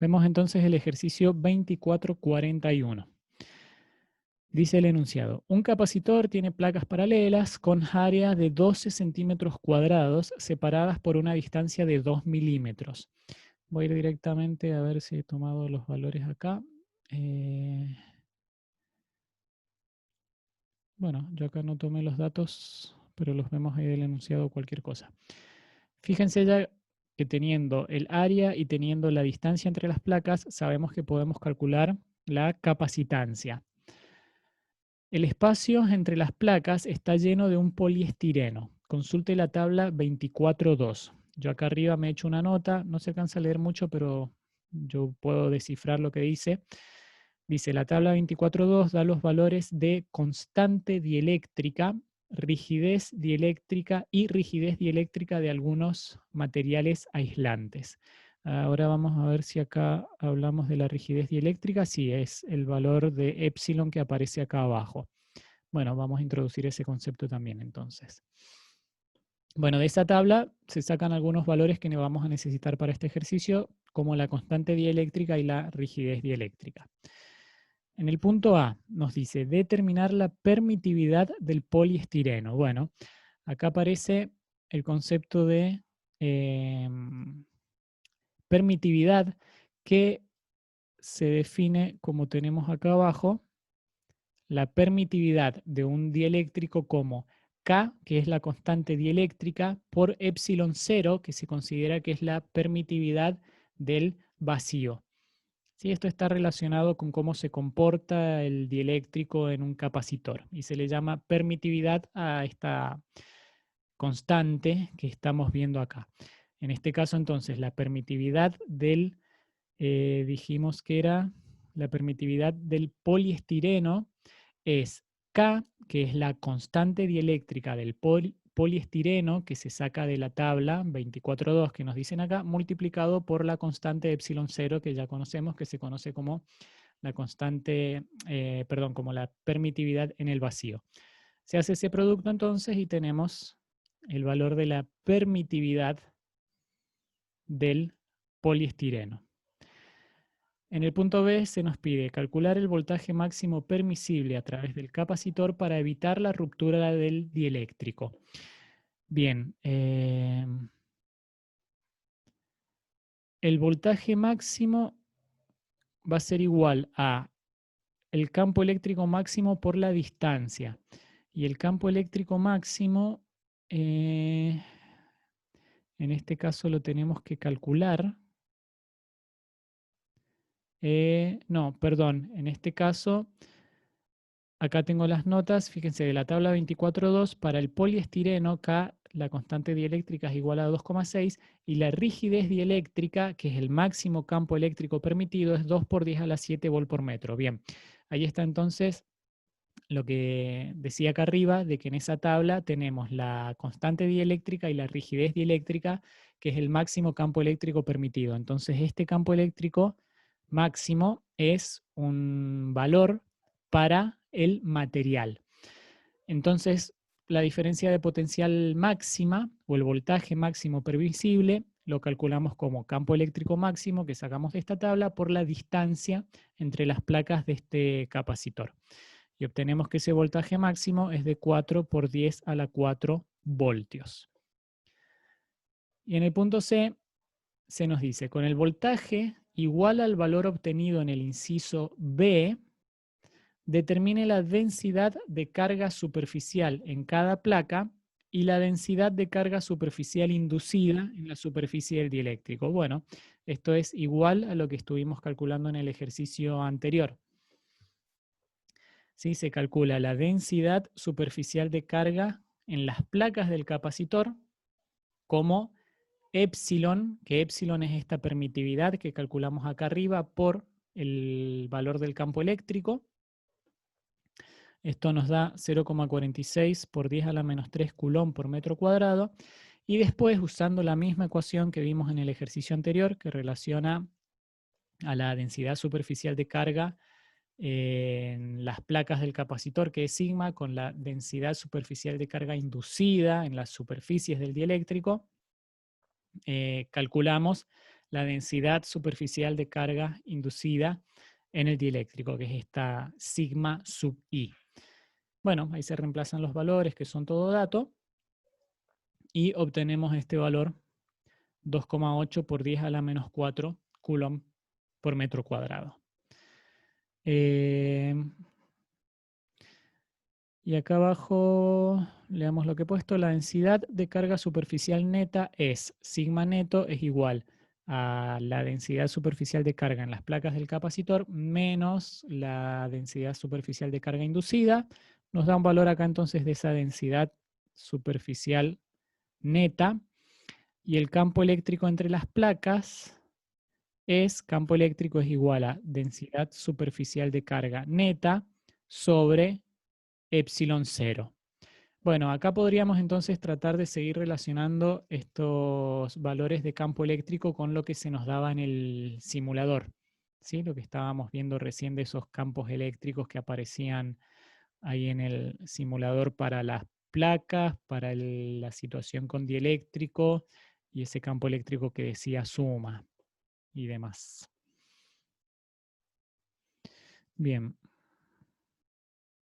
Vemos entonces el ejercicio 2441. Dice el enunciado, un capacitor tiene placas paralelas con áreas de 12 centímetros cuadrados separadas por una distancia de 2 milímetros. Voy a ir directamente a ver si he tomado los valores acá. Bueno, yo acá no tomé los datos, pero los vemos ahí del enunciado cualquier cosa. Fíjense ya que teniendo el área y teniendo la distancia entre las placas, sabemos que podemos calcular la capacitancia. El espacio entre las placas está lleno de un poliestireno. Consulte la tabla 24.2. Yo acá arriba me he hecho una nota, no se alcanza a leer mucho, pero yo puedo descifrar lo que dice. Dice, la tabla 24.2 da los valores de constante dieléctrica, rigidez dieléctrica y rigidez dieléctrica de algunos materiales aislantes. Ahora vamos a ver si acá hablamos de la rigidez dieléctrica. Sí, es el valor de epsilon que aparece acá abajo. Bueno, vamos a introducir ese concepto también entonces. Bueno, de esa tabla se sacan algunos valores que vamos a necesitar para este ejercicio, como la constante dieléctrica y la rigidez dieléctrica. En el punto A nos dice determinar la permitividad del poliestireno. Bueno, acá aparece el concepto de permitividad que se define como tenemos acá abajo, la permitividad de un dieléctrico como K, que es la constante dieléctrica, por epsilon 0, que se considera que es la permitividad del vacío. ¿Sí? Esto está relacionado con cómo se comporta el dieléctrico en un capacitor y se le llama permitividad a esta constante que estamos viendo acá. En este caso, entonces, la permitividad del, dijimos que era la permitividad del poliestireno es K, que es la constante dieléctrica del poliestireno que se saca de la tabla 24.2 que nos dicen acá, multiplicado por la constante epsilon 0 que ya conocemos, que se conoce como la constante, como la permitividad en el vacío. Se hace ese producto entonces y tenemos el valor de la permitividad del poliestireno. En el punto B se nos pide calcular el voltaje máximo permisible a través del capacitor para evitar la ruptura del dieléctrico. Bien, el voltaje máximo va a ser igual a el campo eléctrico máximo por la distancia. Y el campo eléctrico máximo, en este caso lo tenemos que calcular. No, perdón, en este caso, acá tengo las notas, fíjense, de la tabla 24.2, para el poliestireno, K, la constante dieléctrica es igual a 2,6, y la rigidez dieléctrica, que es el máximo campo eléctrico permitido, es 2 por 10 a la 7 volt por metro. Bien, ahí está entonces lo que decía acá arriba, de que en esa tabla tenemos la constante dieléctrica y la rigidez dieléctrica, que es el máximo campo eléctrico permitido. Entonces, este campo eléctrico máximo es un valor para el material. Entonces, la diferencia de potencial máxima o el voltaje máximo permisible lo calculamos como campo eléctrico máximo que sacamos de esta tabla por la distancia entre las placas de este capacitor. Y obtenemos que ese voltaje máximo es de 4 por 10 a la 4 voltios. Y en el punto C se nos dice, con el voltaje igual al valor obtenido en el inciso B, determine la densidad de carga superficial en cada placa y la densidad de carga superficial inducida en la superficie del dieléctrico. Bueno, esto es igual a lo que estuvimos calculando en el ejercicio anterior. ¿Sí? Se calcula la densidad superficial de carga en las placas del capacitor como epsilon, que epsilon es esta permitividad que calculamos acá arriba por el valor del campo eléctrico. Esto nos da 0,46 por 10 a la menos 3 coulomb por metro cuadrado. Y después, usando la misma ecuación que vimos en el ejercicio anterior, que relaciona a la densidad superficial de carga en las placas del capacitor, que es sigma, con la densidad superficial de carga inducida en las superficies del dieléctrico, calculamos la densidad superficial de carga inducida en el dieléctrico, que es esta sigma sub I. Bueno, ahí se reemplazan los valores, que son todo dato, y obtenemos este valor 2,8 por 10 a la menos 4 coulomb por metro cuadrado. Y acá abajo leamos lo que he puesto. La densidad de carga superficial neta es sigma neto es igual a la densidad superficial de carga en las placas del capacitor menos la densidad superficial de carga inducida. Nos da un valor acá entonces de esa densidad superficial neta. Y el campo eléctrico entre las placas campo eléctrico es igual a densidad superficial de carga neta sobre epsilon 0. Bueno, acá podríamos entonces tratar de seguir relacionando estos valores de campo eléctrico con lo que se nos daba en el simulador, ¿sí? Lo que estábamos viendo recién de esos campos eléctricos que aparecían ahí en el simulador para las placas, para la situación con dieléctrico y ese campo eléctrico que decía suma y demás. Bien.